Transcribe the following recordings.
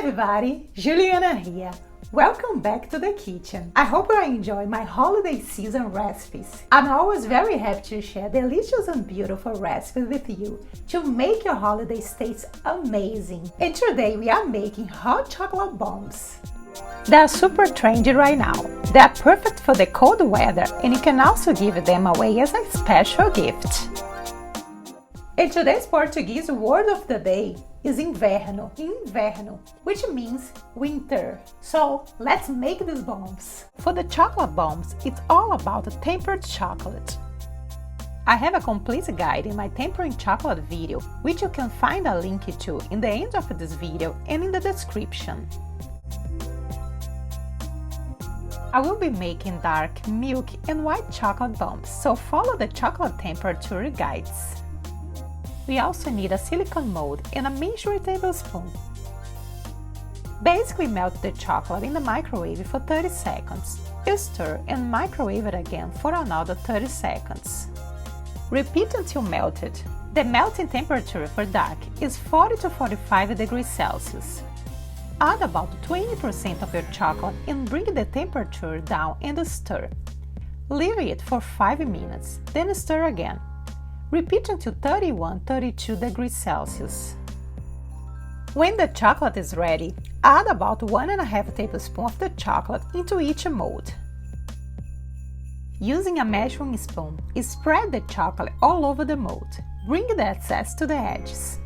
everybody, Juliana here. Welcome back to the kitchen. I hope you enjoy my holiday season recipes. I'm always very happy to share delicious and beautiful recipes with you to make your holidays taste amazing. And today we are making hot chocolate bombs. They are super trendy right now. They are perfect for the cold weather and you can also give them away as a special gift. And today's Portuguese word of the day is inverno, which means winter. So let's make these bombs. For the chocolate bombs, it's all about tempered chocolate. I have a complete guide in my tempering chocolate video, which you can find a link to in the end of this video and in the description. I will be making dark, milk and white chocolate bombs, so follow the chocolate temperature guides. We also need a silicone mold and a measuring tablespoon. Basically melt the chocolate in the microwave for 30 seconds. Stir and microwave it again for another 30 seconds. Repeat until melted. The melting temperature for dark is 40 to 45 degrees Celsius. Add about 20% of your chocolate and bring the temperature down and stir. Leave it for 5 minutes, then stir again. Repeat until 31–32 degrees Celsius. When the chocolate is ready, add about 1½ tablespoons of the chocolate into each mold. Using a measuring spoon, spread the chocolate all over the mold. Bring the excess to the edges.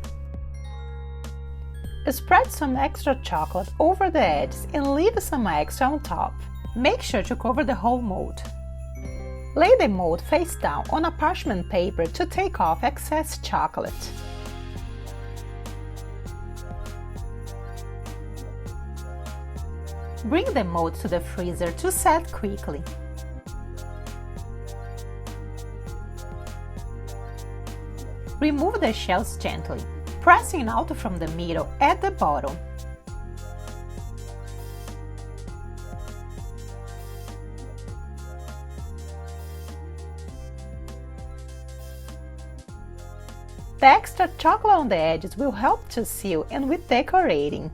Spread some extra chocolate over the edges and leave some extra on top. Make sure to cover the whole mold. Lay the mold face down on a parchment paper to take off excess chocolate. Bring the mold to the freezer to set quickly. Remove the shells gently, pressing out from the middle at the bottom. The extra chocolate on the edges will help to seal and with decorating.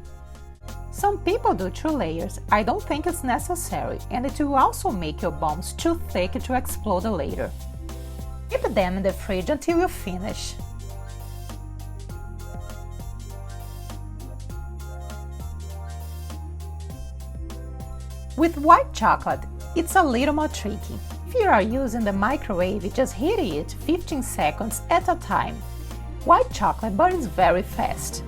Some people do 2 layers. I don't think it's necessary, and it will also make your bombs too thick to explode later. Keep them in the fridge until you finish. With white chocolate, it's a little more tricky. If you are using the microwave, just heat it 15 seconds at a time. White chocolate burns very fast.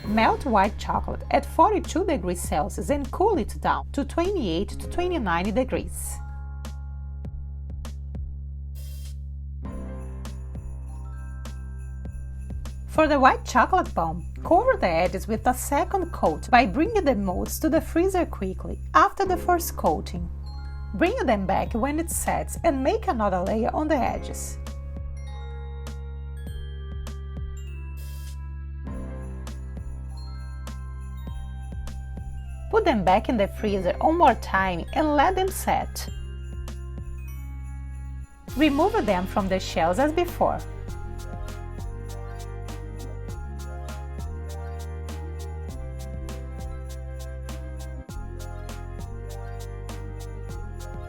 Melt white chocolate at 42 degrees Celsius and cool it down to 28 to 29 degrees. For the white chocolate bomb, cover the edges with a second coat by bringing the molds to the freezer quickly after the first coating. Bring them back when it sets and make another layer on the edges. Put them back in the freezer one more time and let them set. Remove them from the shells as before.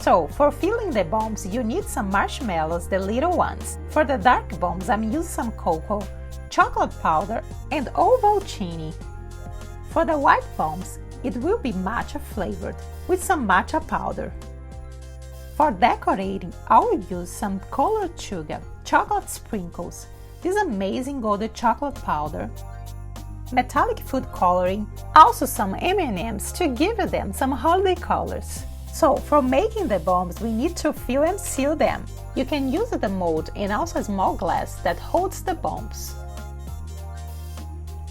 So, for filling the bombs, you need some marshmallows, the little ones. For the dark bombs, I'm using some cocoa, chocolate powder, and Ovaltine. For the white bombs, it will be matcha flavored with some matcha powder. For decorating, I will use some colored sugar, chocolate sprinkles, this amazing golden chocolate powder, metallic food coloring, also some M&Ms to give them some holiday colors. So, for making the bombs, we need to fill and seal them. You can use the mold and also a small glass that holds the bombs.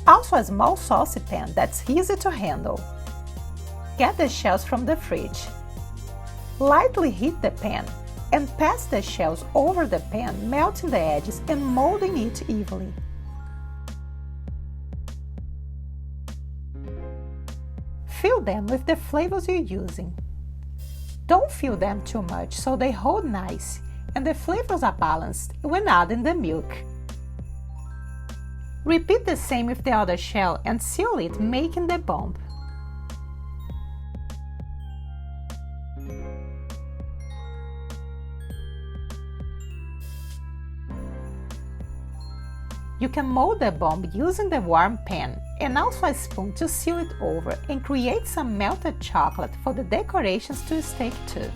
Also a small saucepan that's easy to handle. Get the shells from the fridge. Lightly heat the pan and pass the shells over the pan, melting the edges and molding it evenly. Fill them with the flavors you're using. Don't fill them too much so they hold nice and the flavors are balanced when adding the milk. Repeat the same with the other shell and seal it, making the bomb. You can mold the bomb using the warm pan and also a spoon to seal it over and create some melted chocolate for the decorations to stick to.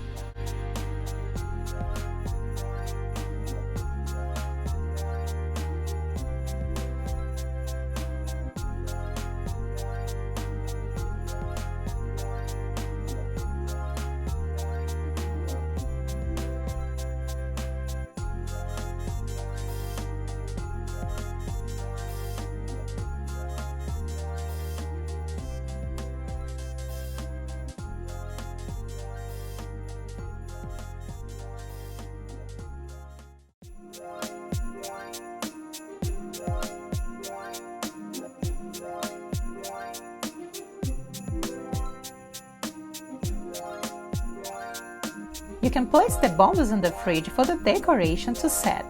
You can place the bombs in the fridge for the decoration to set.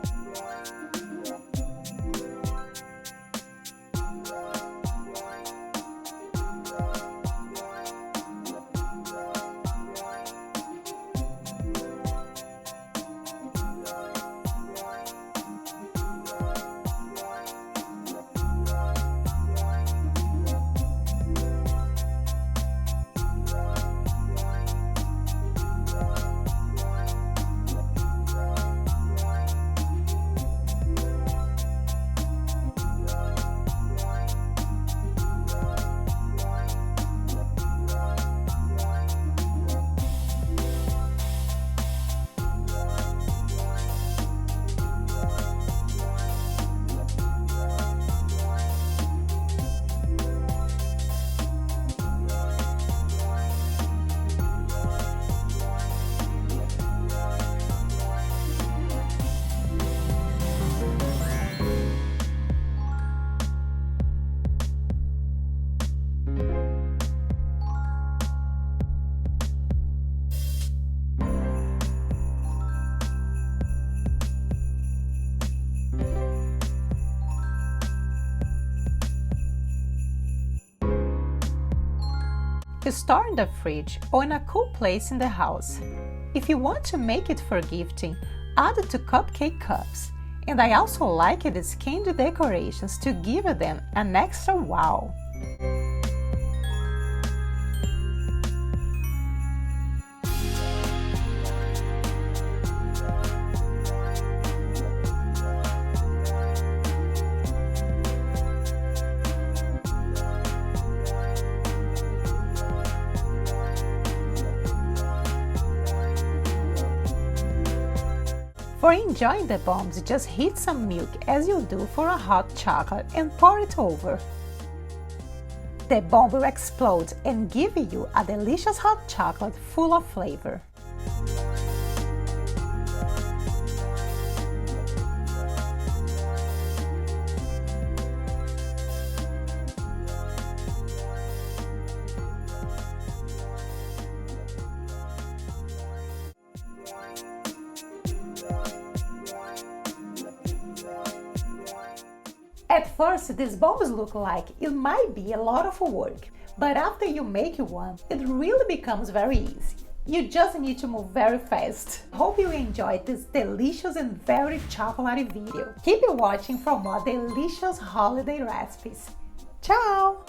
To store in the fridge or in a cool place in the house. If you want to make it for gifting, add it to cupcake cups. And I also like these candy decorations to give them an extra wow. For enjoying the bombs, just heat some milk as you do for a hot chocolate and pour it over. The bomb will explode and give you a delicious hot chocolate full of flavor. At first, these bombs look like it might be a lot of work, but after you make one, it really becomes very easy. You just need to move very fast. Hope you enjoyed this delicious and very chocolatey video. Keep watching for more delicious holiday recipes. Ciao!